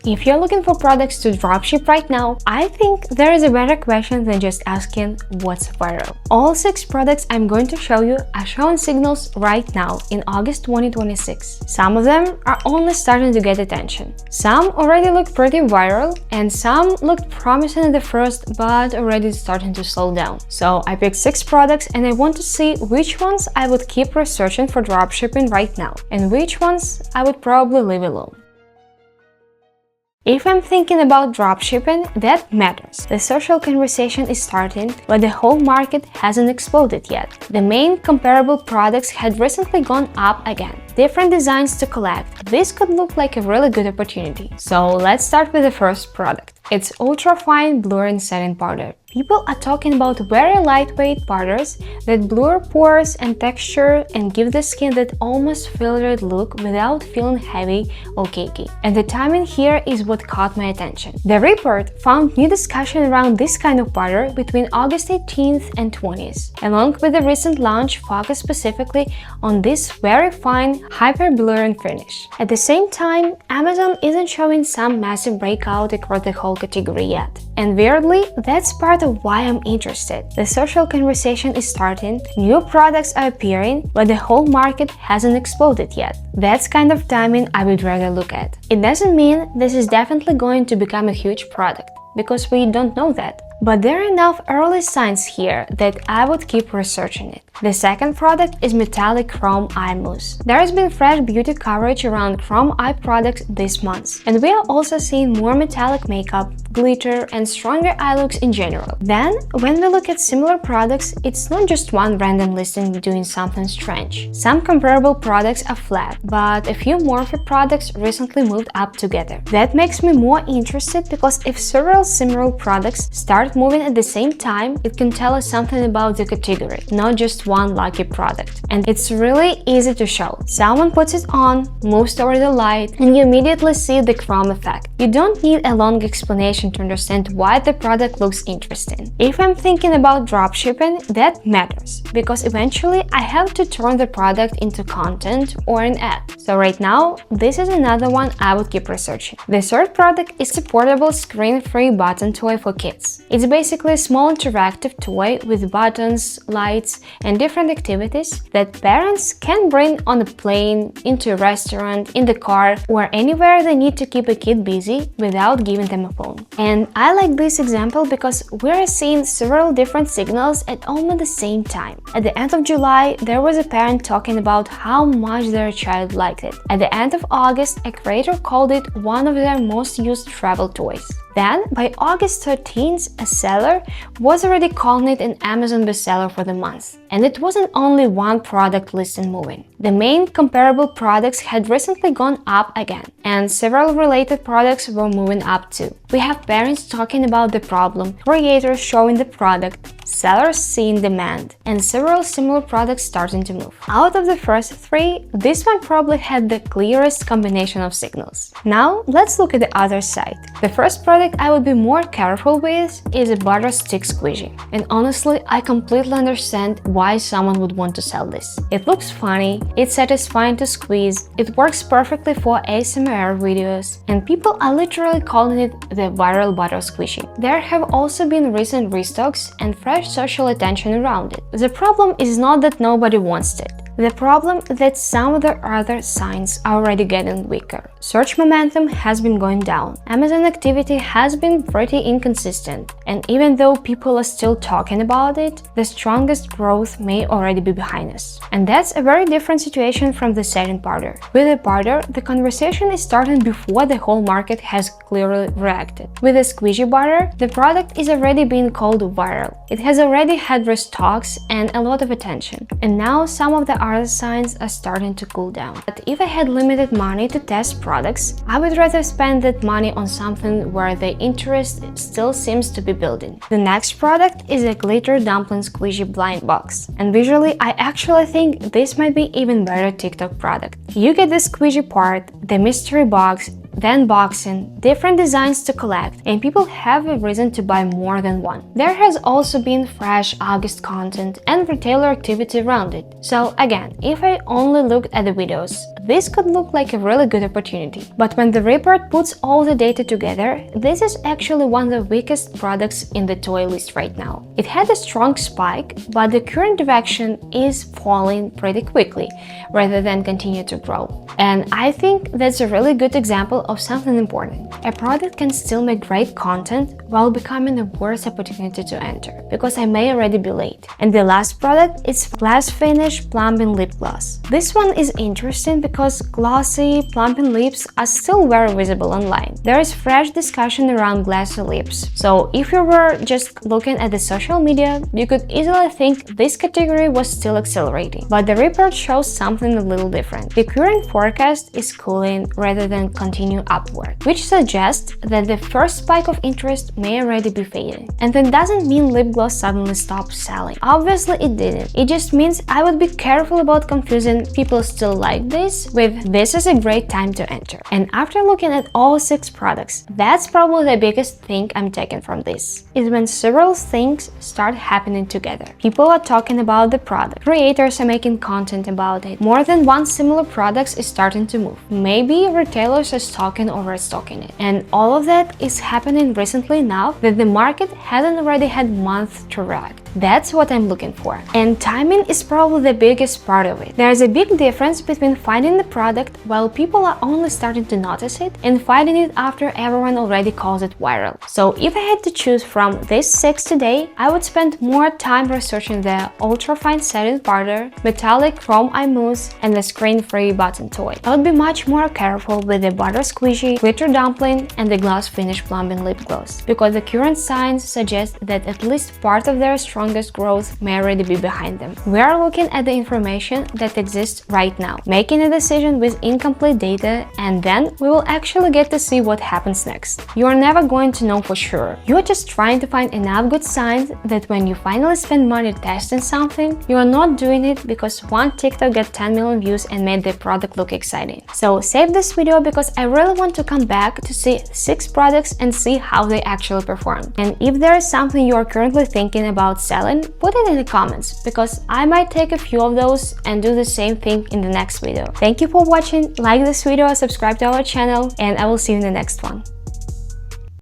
If you're looking for products to dropship right now, I think there is a better question than just asking what's viral. All 6 products I'm going to show you are showing signals right now in August 2026. Some of them are only starting to get attention. Some already look pretty viral, and some looked promising at the first but already starting to slow down. So I picked 6 products and I want to see which ones I would keep researching for dropshipping right now and which ones I would probably leave alone. If I'm thinking about dropshipping, that matters. The social conversation is starting, but the whole market hasn't exploded yet. The main comparable products had recently gone up again. Different designs to collect. This could look like a really good opportunity. So let's start with the first product. It's ultra-fine blurring setting powder. People are talking about very lightweight powders that blur pores and texture and give the skin that almost filtered look without feeling heavy or cakey. And the timing here is what caught my attention. The report found new discussion around this kind of powder between August 18th and 20th, along with the recent launch focused specifically on this very fine, hyper-blurring finish. At the same time, Amazon isn't showing some massive breakout across the whole category yet. And weirdly, that's part of why I'm interested. The social conversation is starting, new products are appearing, but the whole market hasn't exploded yet. That's kind of timing I would rather look at. It doesn't mean this is definitely going to become a huge product, because we don't know that. But there are enough early signs here that I would keep researching it. The second product is metallic chrome eye mousse. There has been fresh beauty coverage around chrome eye products this month, and we are also seeing more metallic makeup, glitter, and stronger eye looks in general. Then, when we look at similar products, it's not just one random listing doing something strange. Some comparable products are flat, but a few Morphe products recently moved up together. That makes me more interested because if several similar products start moving at the same time, it can tell us something about the category, not just one lucky product. And it's really easy to show. Someone puts it on, moves toward the light, and you immediately see the chrome effect. You don't need a long explanation to understand why the product looks interesting. If I'm thinking about dropshipping, that matters, because eventually I have to turn the product into content or an ad. So right now, this is another one I would keep researching. The third product is a portable screen-free button toy for kids. It's basically a small interactive toy with buttons, lights, and different activities that parents can bring on a plane, into a restaurant, in the car, or anywhere they need to keep a kid busy without giving them a phone. And I like this example because we're seeing several different signals at almost the same time. At the end of July, there was a parent talking about how much their child liked it. At the end of August, a creator called it one of their most used travel toys. Then, by August 13th, a seller was already calling it an Amazon bestseller for the month. And it wasn't only one product listing moving. The main comparable products had recently gone up again, and several related products were moving up too. We have parents talking about the problem, creators showing the product, sellers seeing demand, and several similar products starting to move. Out of the first 3, this one probably had the clearest combination of signals. Now, let's look at the other side. The first product I would be more careful with is a butter stick squeegee. And honestly, I completely understand why someone would want to sell this. It looks funny, it's satisfying to squeeze, it works perfectly for ASMR videos, and people are literally calling it the viral butter squeegee. There have also been recent restocks and fresh social attention around it. The problem is not that nobody wants it. The problem is that some of the other signs are already getting weaker. Search momentum has been going down. Amazon activity has been pretty inconsistent, and even though people are still talking about it, the strongest growth may already be behind us. And that's a very different situation from the setting powder. With the powder, the conversation is starting before the whole market has clearly reacted. With the squeegee butter, the product is already being called viral. It has already had restocks and a lot of attention, and now some of the other signs are starting to cool down. But if I had limited money to test products, I would rather spend that money on something where the interest still seems to be building. The next product is a glitter dumpling squeegee blind box, and visually I actually think this might be even better TikTok product. You get the squeegee part, the mystery box, then boxing, different designs to collect, and people have a reason to buy more than one. There has also been fresh August content and retailer activity around it. So again, if I only looked at the videos, this could look like a really good opportunity. But when the report puts all the data together, this is actually one of the weakest products in the toy list right now. It had a strong spike, but the current direction is falling pretty quickly, rather than continue to grow. And I think that's a really good example of something important. A product can still make great content while becoming the worst opportunity to enter, because I may already be late. And the last product is Glass Finish Plumping Lip Gloss. This one is interesting because glossy, plumping lips are still very visible online. There is fresh discussion around glassy lips, so if you were just looking at the social media, you could easily think this category was still accelerating. But the report shows something a little different. The current forecast is cooling rather than continue upward, which suggests that the first spike of interest may already be fading. And that doesn't mean lip gloss suddenly stopped selling. Obviously it didn't. It just means I would be careful about confusing people still like this with this is a great time to enter. And after looking at all 6 products, that's probably the biggest thing I'm taking from this, is when several things start happening together. People are talking about the product, creators are making content about it, more than one similar product is starting to move. Maybe retailers are stocking or restocking it. And all of that is happening recently now that the market hasn't already had months to react. That's what I'm looking for. And timing is probably the biggest part of it. There's a big difference between finding the product while people are only starting to notice it and finding it after everyone already calls it viral. So if I had to choose from these 6 today, I would spend more time researching the ultra-fine satin powder, metallic chrome eye mousse, and the screen-free button toy. I would be much more careful with the butter squishy, glitter dumpling, and the glass finish plumping lip gloss, because the current signs suggest that at least part of their strongest growth may already be behind them. We are looking at the information that exists right now, making a decision with incomplete data, and then we will actually get to see what happens next. You are never going to know for sure. You are just trying to find enough good signs that when you finally spend money testing something, you are not doing it because one TikTok got 10 million views and made the product look exciting. So save this video because I really want to come back to see 6 products and see how they actually perform. And if there is something you are currently thinking about selling, put it in the comments, because I might take a few of those and do the same thing in the next video. Thank you for watching, like this video, subscribe to our channel, and I will see you in the next one.